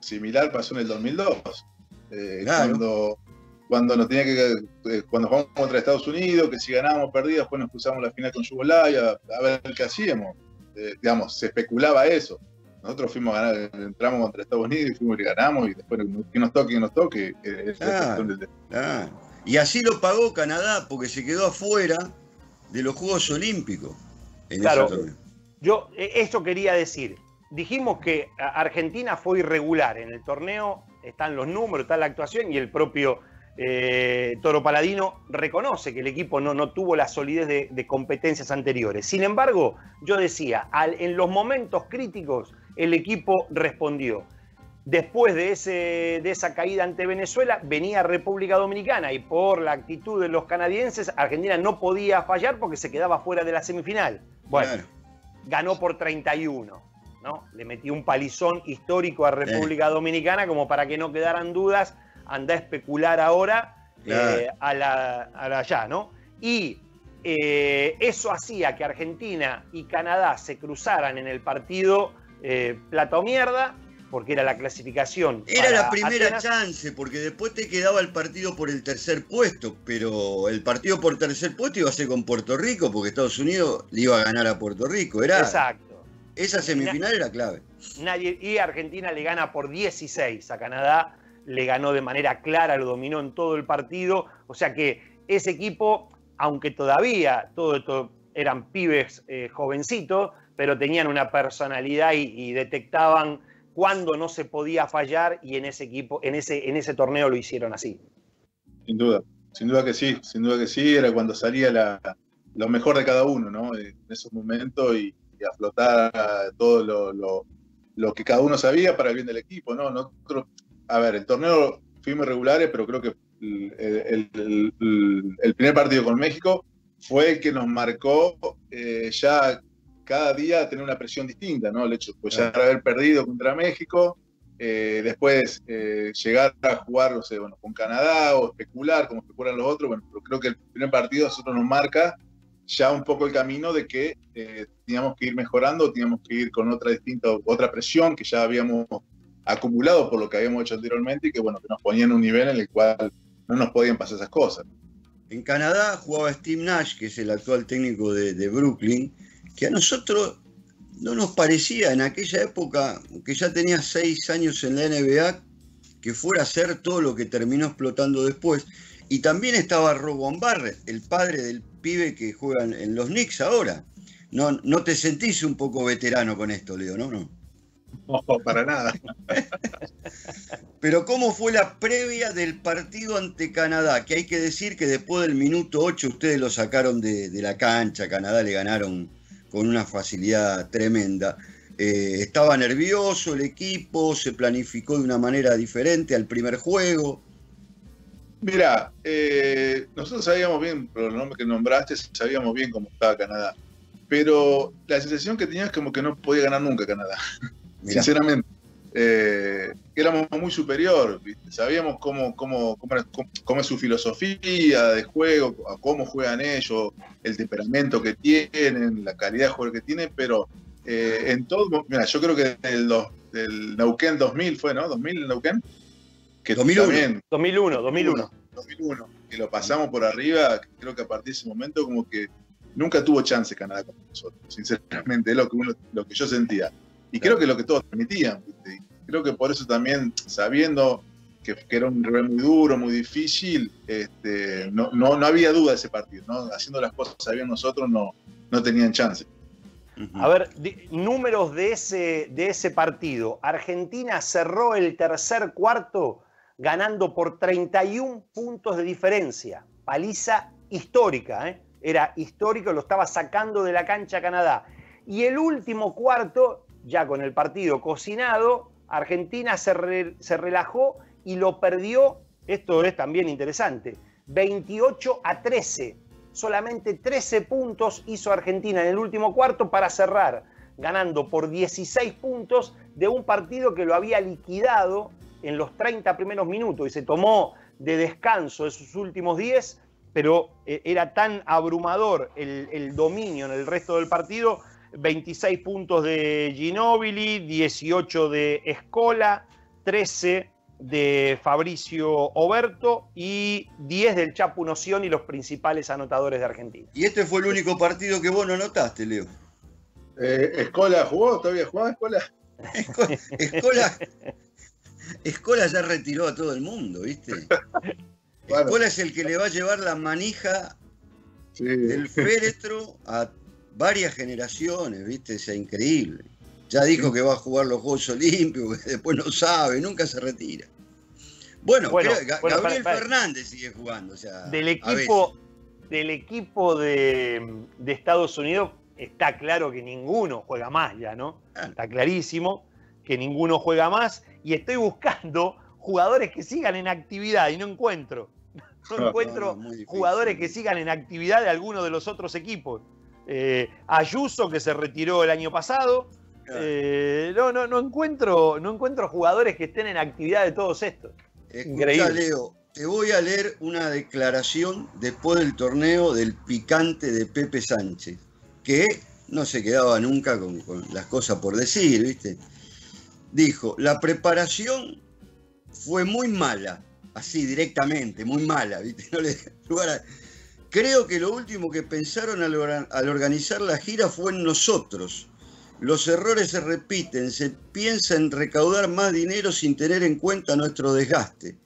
similar pasó en el 2002. Claro. Cuando nos tenía cuando jugamos contra Estados Unidos, que si ganábamos perdidos, después nos cruzamos la final con Yugoslavia, a ver qué hacíamos. Digamos, se especulaba eso. Nosotros fuimos a ganar, entramos contra Estados Unidos y fuimos y ganamos, y después que nos toque. Y así lo pagó Canadá, porque se quedó afuera de los Juegos Olímpicos. Claro, yo esto quería decir. Dijimos que Argentina fue irregular en el torneo, están los números, está la actuación, y el propio Toro Paladino reconoce que el equipo no tuvo la solidez de competencias anteriores. Sin embargo, yo decía, en los momentos críticos el equipo respondió. Después de esa caída ante Venezuela, venía República Dominicana, y por la actitud de los canadienses, Argentina no podía fallar porque se quedaba fuera de la semifinal. Bueno, claro, ganó por 31, ¿no? Le metió un palizón histórico a República Dominicana, como para que no quedaran dudas. Anda a especular ahora, claro, allá, ¿no? Y eso hacía que Argentina y Canadá se cruzaran en el partido plata o mierda, porque era la clasificación. Era la primera chance, porque después te quedaba el partido por el tercer puesto, pero el partido por tercer puesto iba a ser con Puerto Rico, porque Estados Unidos le iba a ganar a Puerto Rico. Exacto. Esa semifinal era clave. Y Argentina le gana por 16 a Canadá, le ganó de manera clara, lo dominó en todo el partido. O sea que ese equipo, aunque todavía todo esto eran pibes jovencitos, pero tenían una personalidad y detectaban cuándo no se podía fallar, y en ese equipo, en ese torneo lo hicieron así. Sin duda que sí, era cuando salía lo mejor de cada uno, ¿no? En esos momentos, y a flotar todo lo que cada uno sabía para el bien del equipo, ¿no? Nosotros, a ver, el torneo fuimos regulares, pero creo que el primer partido con México fue el que nos marcó ya cada día tener una presión distinta, ¿no? El hecho de ya haber perdido contra México, después llegar a jugar, no sé, bueno, con Canadá, o especular como especulan los otros. Bueno, pero creo que el primer partido a nosotros nos marca ya un poco el camino de que teníamos que ir mejorando, teníamos que ir con otra presión que ya habíamos acumulado por lo que habíamos hecho anteriormente, y que, bueno, que nos ponían en un nivel en el cual no nos podían pasar esas cosas. En Canadá jugaba Steve Nash, que es el actual técnico de Brooklyn, que a nosotros no nos parecía en aquella época, que ya tenía 6 años en la NBA, que fuera a hacer todo lo que terminó explotando después. Y también estaba Rowan Barrett, el padre del pibe que juega en los Knicks ahora. No te sentís un poco veterano con esto, Leo, ¿no? No, para nada. Pero ¿cómo fue la previa del partido ante Canadá? Que hay que decir que después del minuto 8 ustedes lo sacaron de la cancha, Canadá le ganaron con una facilidad tremenda. ¿Estaba nervioso el equipo? ¿Se planificó de una manera diferente al primer juego? Mirá, nosotros sabíamos bien, por el nombre que nombraste, sabíamos bien cómo estaba Canadá. Pero la sensación que tenía es como que no podía ganar nunca Canadá. Mirá. Sinceramente. Éramos muy superior, ¿viste? Sabíamos cómo es su filosofía de juego, cómo juegan ellos, el temperamento que tienen, la calidad de juego que tienen, pero en todo, mira, yo creo que del Neuquén 2000 fue, ¿no? 2000 Neuquén, que 2001, 2001, que lo pasamos por arriba. Creo que a partir de ese momento como que nunca tuvo chance Canadá con nosotros, sinceramente, es lo que yo sentía. Y creo que es lo que todos transmitían, ¿viste? Creo que por eso también, sabiendo que era un rival muy duro, muy difícil, no había duda de ese partido, ¿no? Haciendo las cosas sabían nosotros, no tenían chance. A ver, números de ese partido. Argentina cerró el tercer cuarto ganando por 31 puntos de diferencia. Paliza histórica, ¿eh? Era histórico, lo estaba sacando de la cancha Canadá. Y el último cuarto, ya con el partido cocinado, Argentina se relajó y lo perdió. Esto es también interesante. 28-13. Solamente 13 puntos hizo Argentina en el último cuarto para cerrar, ganando por 16 puntos de un partido que lo había liquidado en los 30 primeros minutos y se tomó de descanso esos últimos 10, pero era tan abrumador el dominio en el resto del partido. 26 puntos de Ginóbili, 18 de Scola, 13 de Fabricio Oberto y 10 del Chapu Nocioni, los principales anotadores de Argentina. ¿Y este fue el único partido que vos no anotaste, Leo? ¿Scola jugó? ¿Todavía jugaba Scola? Scola ya retiró a todo el mundo, ¿viste? Bueno. Scola es el que le va a llevar la manija del féretro a varias generaciones, ¿viste? O sea, increíble. Ya dijo que va a jugar los Juegos Olímpicos, que después no sabe, nunca se retira. Bueno, Gabriel Fernández sigue jugando. O sea, del equipo de Estados Unidos está claro que ninguno juega más ya, ¿no? Está clarísimo que ninguno juega más. Y estoy buscando jugadores que sigan en actividad y no encuentro. No encuentro jugadores que sigan en actividad de alguno de los otros equipos. Ayuso, que se retiró el año pasado. No encuentro jugadores que estén en actividad de todos estos. Escuchá, Leo, te voy a leer una declaración después del torneo del picante de Pepe Sánchez, que no se quedaba nunca con las cosas por decir, ¿viste? Dijo: la preparación fue muy mala, así directamente, muy mala, ¿viste? No le lugar a... Creo que lo último que pensaron al organizar la gira fue en nosotros. Los errores se repiten, se piensa en recaudar más dinero sin tener en cuenta nuestro desgaste.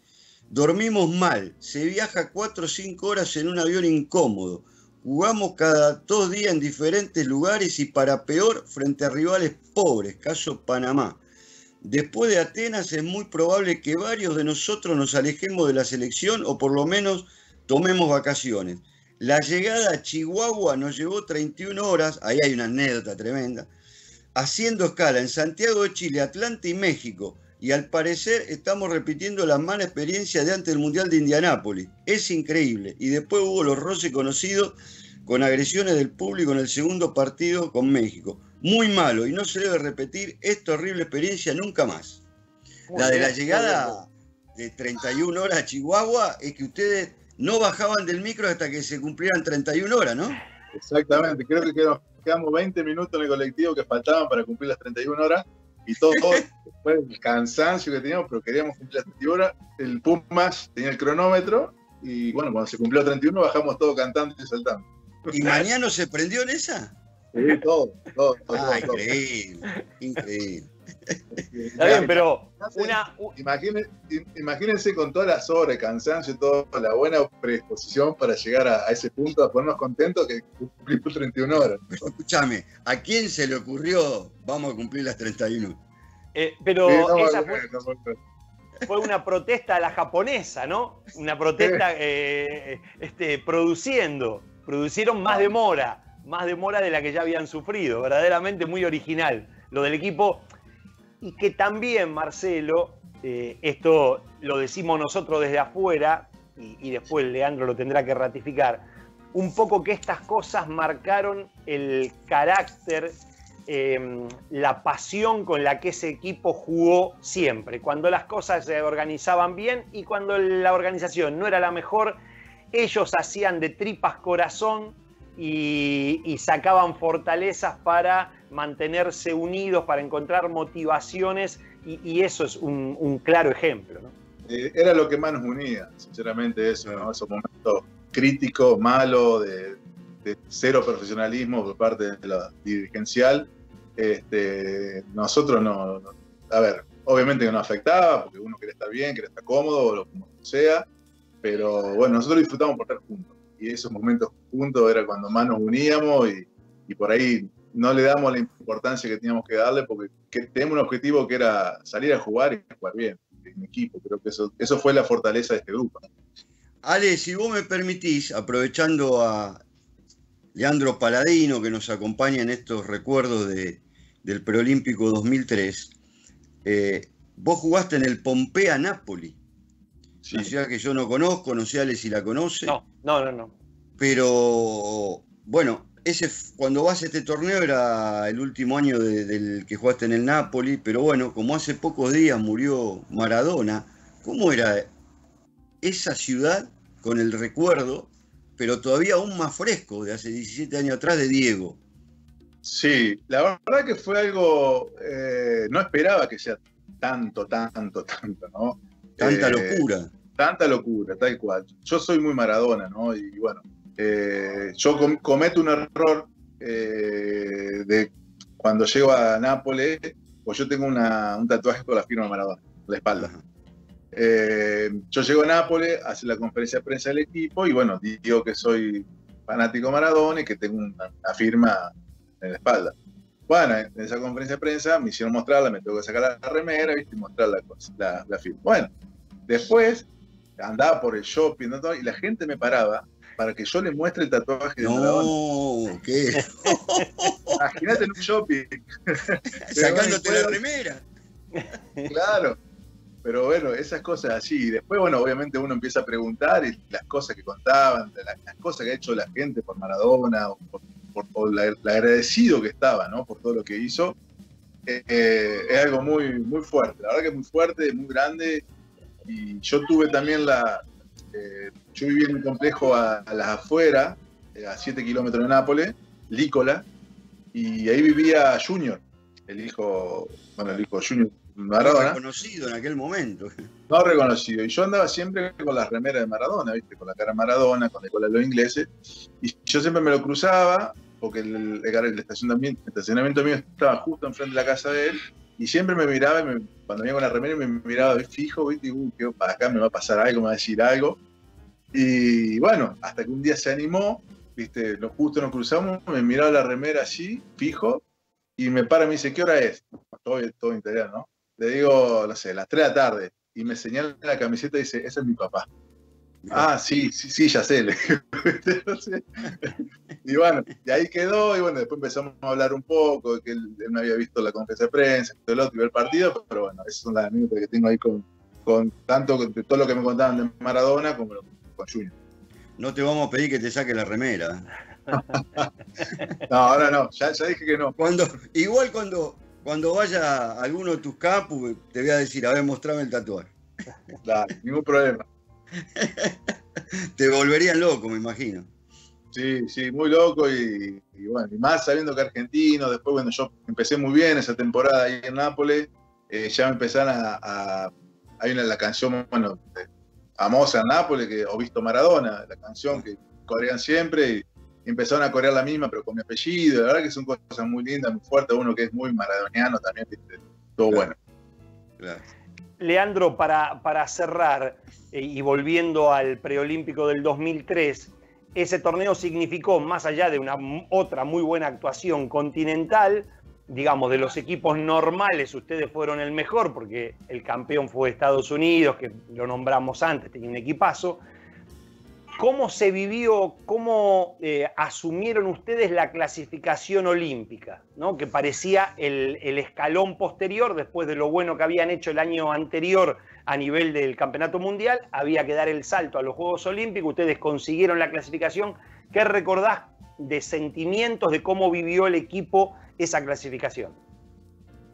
Dormimos mal, se viaja 4 o 5 horas en un avión incómodo. Jugamos cada 2 días en diferentes lugares y para peor frente a rivales pobres, caso Panamá. Después de Atenas es muy probable que varios de nosotros nos alejemos de la selección o por lo menos tomemos vacaciones. La llegada a Chihuahua nos llevó 31 horas, ahí hay una anécdota tremenda, haciendo escala en Santiago de Chile, Atlanta y México, y al parecer estamos repitiendo la mala experiencia de antes del Mundial de Indianápolis. Es increíble. Y después hubo los roces conocidos con agresiones del público en el segundo partido con México. Muy malo y no se debe repetir esta horrible experiencia nunca más. La de la llegada de 31 horas a Chihuahua es que ustedes no bajaban del micro hasta que se cumplieran 31 horas, ¿no? Exactamente, creo que quedamos 20 minutos en el colectivo que faltaban para cumplir las 31 horas y todo fue el cansancio que teníamos, pero queríamos cumplir las 31 horas. El Pumas tenía el cronómetro y bueno, cuando se cumplió 31 bajamos todos cantando y saltando. ¿Y Mañana se prendió en esa? Sí, todo. Increíble, increíble. Está bien, pero Imagínense con todas las horas, cansancio y toda la buena predisposición para llegar a ese punto, a ponernos contentos que cumplimos 31 horas. Escúchame, ¿a quién se le ocurrió vamos a cumplir las 31? Pero Sí, no, esa no, fue una protesta a la japonesa, ¿no? Una protesta producieron más demora de la que ya habían sufrido, verdaderamente muy original lo del equipo. Y que también, Marcelo, esto lo decimos nosotros desde afuera, y después Leandro lo tendrá que ratificar, un poco que estas cosas marcaron el carácter, la pasión con la que ese equipo jugó siempre. Cuando las cosas se organizaban bien y cuando la organización no era la mejor, ellos hacían de tripas corazón y sacaban fortalezas para mantenerse unidos, para encontrar motivaciones, y eso es un claro ejemplo, ¿no? Era lo que más nos unía, sinceramente, eso, ¿no? Esos momentos críticos, malos, de cero profesionalismo por parte de la dirigencial. Nosotros no, a ver, obviamente que nos afectaba, porque uno quiere estar bien, quiere estar cómodo, o como sea, pero bueno, nosotros disfrutamos por estar juntos. Y esos momentos juntos era cuando más nos uníamos y por ahí no le damos la importancia que teníamos que darle porque tenemos un objetivo que era salir a jugar y jugar bien en equipo. Creo que eso fue la fortaleza de este grupo. Ale, si vos me permitís, aprovechando a Leandro Paladino que nos acompaña en estos recuerdos del Preolímpico 2003, vos jugaste en el Pompea Napoli. Sí. Una ciudad que yo no conozco, no sé Ale si la conoce. No. Pero bueno, cuando vas a este torneo era el último año del que jugaste en el Napoli, pero bueno, como hace pocos días murió Maradona, ¿cómo era esa ciudad con el recuerdo, pero todavía aún más fresco, de hace 17 años atrás, de Diego? Sí, la verdad que fue algo, no esperaba que sea tanto, ¿no? Tanta locura. Tanta locura, tal cual. Yo soy muy Maradona, ¿no? Y bueno, yo cometo un error de cuando llego a Nápoles, pues yo tengo un tatuaje con la firma de Maradona, en la espalda. Yo llego a Nápoles, hace la conferencia de prensa del equipo y bueno, digo que soy fanático de Maradona y que tengo una firma en la espalda. Bueno, en esa conferencia de prensa me hicieron mostrarla, me tengo que sacar la remera, ¿viste? Y mostrar la firma. Bueno, después andaba por el shopping, ¿no? Y la gente me paraba para que yo le muestre el tatuaje de Maradona. No, ¿qué? Imagínate en un shopping. Sacándote la remera. Claro. Pero bueno, esas cosas así. Y después, bueno, obviamente uno empieza a preguntar y las cosas que contaban, las cosas que ha hecho la gente por Maradona, o por lo agradecido que estaba, ¿no? Por todo lo que hizo. Es algo muy, muy fuerte. La verdad que es muy fuerte, muy grande. Y yo tuve también yo viví en un complejo a las afueras, a 7 kilómetros de Nápoles, Lícola, y ahí vivía Junior, el hijo Junior Maradona. No reconocido en aquel momento. No reconocido. Y yo andaba siempre con las remeras de Maradona, ¿viste? Con la cara de Maradona, con la cola de los ingleses. Y yo siempre me lo cruzaba, porque el estacionamiento mío estaba justo enfrente de la casa de él. Y siempre me miraba, cuando venía con la remera, me miraba fijo, ¿viste? Y que para acá me va a pasar algo, me va a decir algo. Y bueno, hasta que un día se animó, ¿viste? Justo nos cruzamos, me miraba la remera así, fijo, y me para y me dice, ¿qué hora es? Todo interior, ¿no? Le digo, no sé, las 3 de la tarde. Y me señala la camiseta y dice, ese es mi papá. Ah, sí, ya sé. Y bueno, y ahí quedó, y bueno, después empezamos a hablar un poco, que él no había visto la conferencia de prensa, todo el otro, y el partido, pero bueno, esas son las anécdotas que tengo ahí con tanto de todo lo que me contaban de Maradona como con Junior. No te vamos a pedir que te saques la remera. No, ahora no, ya dije que no. Igual cuando vaya a alguno de tus campus, te voy a decir, a ver, mostrame el tatuaje. Dale, ningún problema. Te volverían loco, me imagino. Sí, muy loco y bueno, y más sabiendo que argentino, después bueno, yo empecé muy bien esa temporada ahí en Nápoles, ya me empezaron hay la canción, bueno, famosa en Nápoles, que O Visto Maradona, la canción que corean siempre, y empezaron a corear la misma, pero con mi apellido, la verdad que son cosas muy lindas, muy fuertes, uno que es muy maradoniano también, ¿viste? todo bueno. Claro. Leandro, para cerrar, y volviendo al preolímpico del 2003, ese torneo significó, más allá de otra muy buena actuación continental, digamos, de los equipos normales, ustedes fueron el mejor, porque el campeón fue Estados Unidos, que lo nombramos antes, tenía un equipazo. ¿Cómo se vivió, cómo asumieron ustedes la clasificación olímpica, ¿no? Que parecía el escalón posterior, después de lo bueno que habían hecho el año anterior a nivel del Campeonato Mundial? Había que dar el salto a los Juegos Olímpicos, ustedes consiguieron la clasificación. ¿Qué recordás de sentimientos, de cómo vivió el equipo esa clasificación?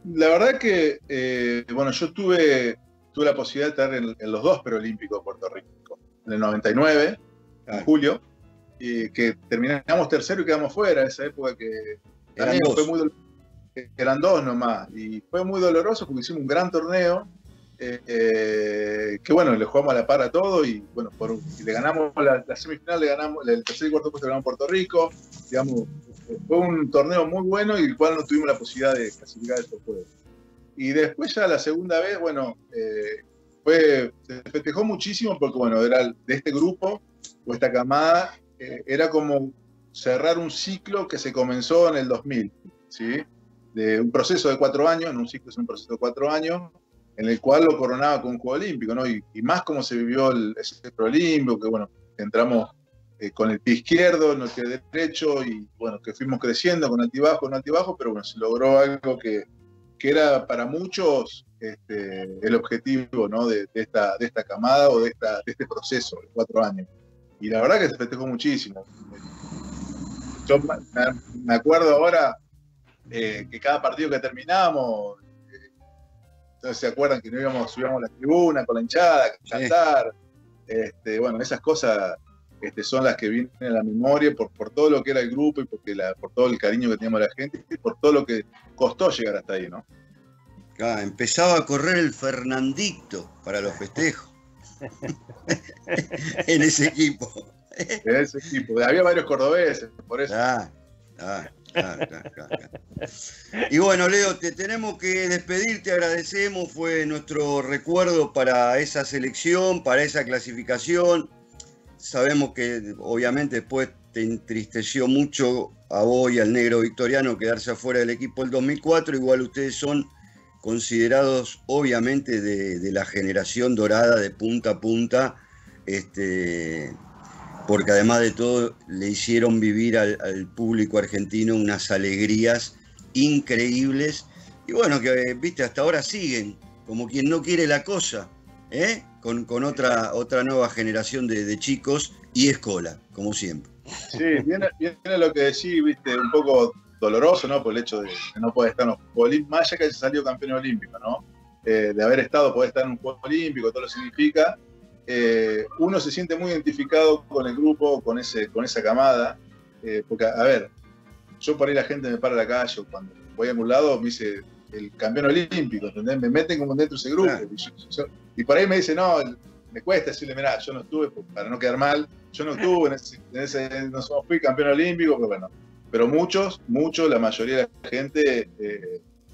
La verdad que, bueno, yo tuve la posibilidad de estar en los 2 preolímpicos de Puerto Rico. En el 99, en julio, y que terminamos tercero y quedamos fuera. Esa época que también fue muy doloroso. Eran 2 nomás, y fue muy doloroso porque hicimos un gran torneo, que bueno, le jugamos a la par a todo, y bueno, y le ganamos la semifinal, le ganamos el tercer y cuarto puesto, le ganamos Puerto Rico, digamos. Fue un torneo muy bueno y el cual no tuvimos la posibilidad de clasificar estos juegos. Y después ya la segunda vez, bueno, se festejó muchísimo porque, bueno, era de este grupo o esta camada, era como cerrar un ciclo que se comenzó en el 2000, ¿sí? De un proceso de 4 años, un ciclo es un proceso de 4 años, en el cual lo coronaba con un Juego Olímpico, ¿no? Y más como se vivió ese preolímpico, que bueno, entramos con el pie izquierdo, no el pie derecho, y bueno, que fuimos creciendo con altibajos, pero bueno, se logró algo que era para muchos el objetivo, ¿no? de esta camada o de este proceso de 4 años. Y la verdad que se festejó muchísimo. Yo me acuerdo ahora que cada partido que terminamos, entonces se acuerdan que subíamos a la tribuna con la hinchada, a cantar. Bueno, esas cosas son las que vienen a la memoria por todo lo que era el grupo y por todo el cariño que teníamos a la gente y por todo lo que costó llegar hasta ahí, ¿no? Claro, empezaba a correr el Fernandito para los festejos. En ese equipo. En ese equipo. Había varios cordobeses, por eso. Claro. Y bueno, Leo, te tenemos que despedir, te agradecemos, fue nuestro recuerdo para esa selección, para esa clasificación. Sabemos que obviamente después te entristeció mucho a vos y al negro victoriano quedarse afuera del equipo del 2004, igual ustedes son considerados obviamente de la generación dorada de punta a punta, porque además de todo le hicieron vivir al público argentino unas alegrías increíbles, y bueno, que viste, hasta ahora siguen, como quien no quiere la cosa, con otra nueva generación de chicos y escola, como siempre. Sí, viene lo que decís, viste, un poco doloroso, ¿no? Por el hecho de que no puede estar en los Juegos Olímpicos, más allá que haya salido campeón olímpico, ¿no? De haber estado, poder estar en un Juego Olímpico, todo lo significa. Uno se siente muy identificado con el grupo, con esa camada, porque, a ver, yo por ahí la gente me para la calle, cuando voy a algún lado me dice el campeón olímpico, ¿entendés? Me meten como dentro de ese grupo. Claro. Y por ahí me dice, no, me cuesta decirle, mirá, yo no estuve, para no quedar mal, yo no estuve no fui campeón olímpico, pero bueno, pero muchos, la mayoría de la gente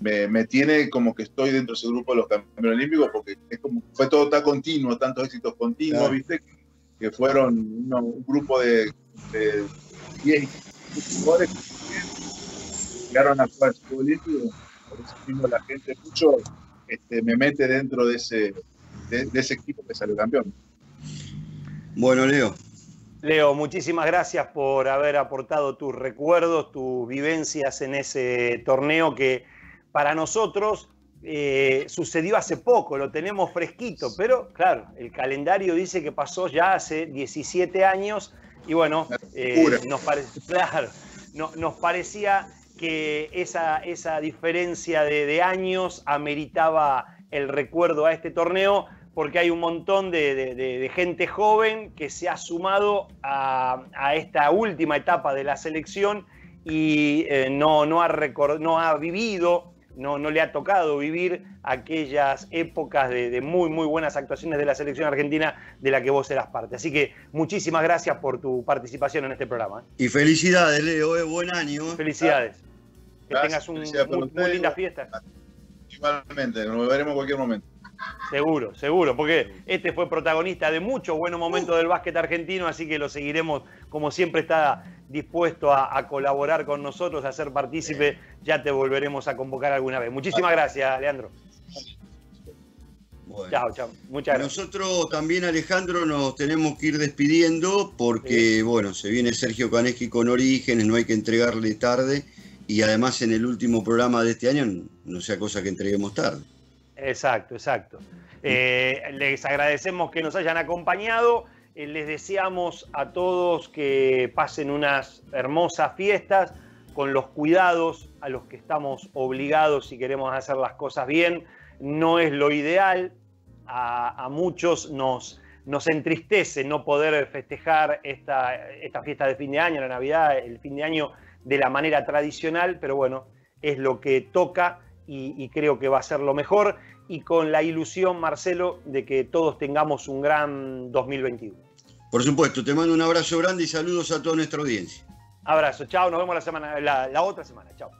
me tiene como que estoy dentro de ese grupo de los campeones olímpicos, porque es como, fue todo tan continuo, tantos éxitos continuos, claro. ¿Viste? Que fueron un grupo de 10 jugadores que llegaron a jugar el Juego Olímpico. Por eso mismo la gente mucho me mete dentro de ese equipo que salió campeón. Bueno, Leo, muchísimas gracias por haber aportado tus recuerdos, tus vivencias en ese torneo que para nosotros sucedió hace poco, lo tenemos fresquito, pero claro, el calendario dice que pasó ya hace 17 años y bueno, nos parecía que esa diferencia de años ameritaba el recuerdo a este torneo, porque hay un montón de gente joven que se ha sumado a esta última etapa de la selección y no ha vivido, no le ha tocado vivir aquellas épocas de muy, muy buenas actuaciones de la selección argentina de la que vos eras parte. Así que muchísimas gracias por tu participación en este programa. Y felicidades, Leo, buen año. Felicidades. Que tengas muy linda fiesta. Igualmente, nos veremos en cualquier momento. Seguro, seguro, porque este fue protagonista de muchos buenos momentos del básquet argentino, así que lo seguiremos, como siempre está dispuesto a colaborar con nosotros, a ser partícipe, ya te volveremos a convocar alguna vez. Muchísimas gracias, Leandro. Bueno. Chao, chao. Muchas gracias. Nosotros también, Alejandro, nos tenemos que ir despidiendo porque, bueno, se viene Sergio Kaneski con Orígenes, no hay que entregarle tarde y además en el último programa de este año no sea cosa que entreguemos tarde. Exacto, exacto. Les agradecemos que nos hayan acompañado. Les deseamos a todos que pasen unas hermosas fiestas con los cuidados a los que estamos obligados si queremos hacer las cosas bien. No es lo ideal. A muchos nos entristece no poder festejar esta fiesta de fin de año, la Navidad, el fin de año de la manera tradicional, pero bueno, es lo que toca. Y creo que va a ser lo mejor y con la ilusión, Marcelo, de que todos tengamos un gran 2021. Por supuesto, te mando un abrazo grande y saludos a toda nuestra audiencia. Abrazo, chao, nos vemos la otra semana, chao.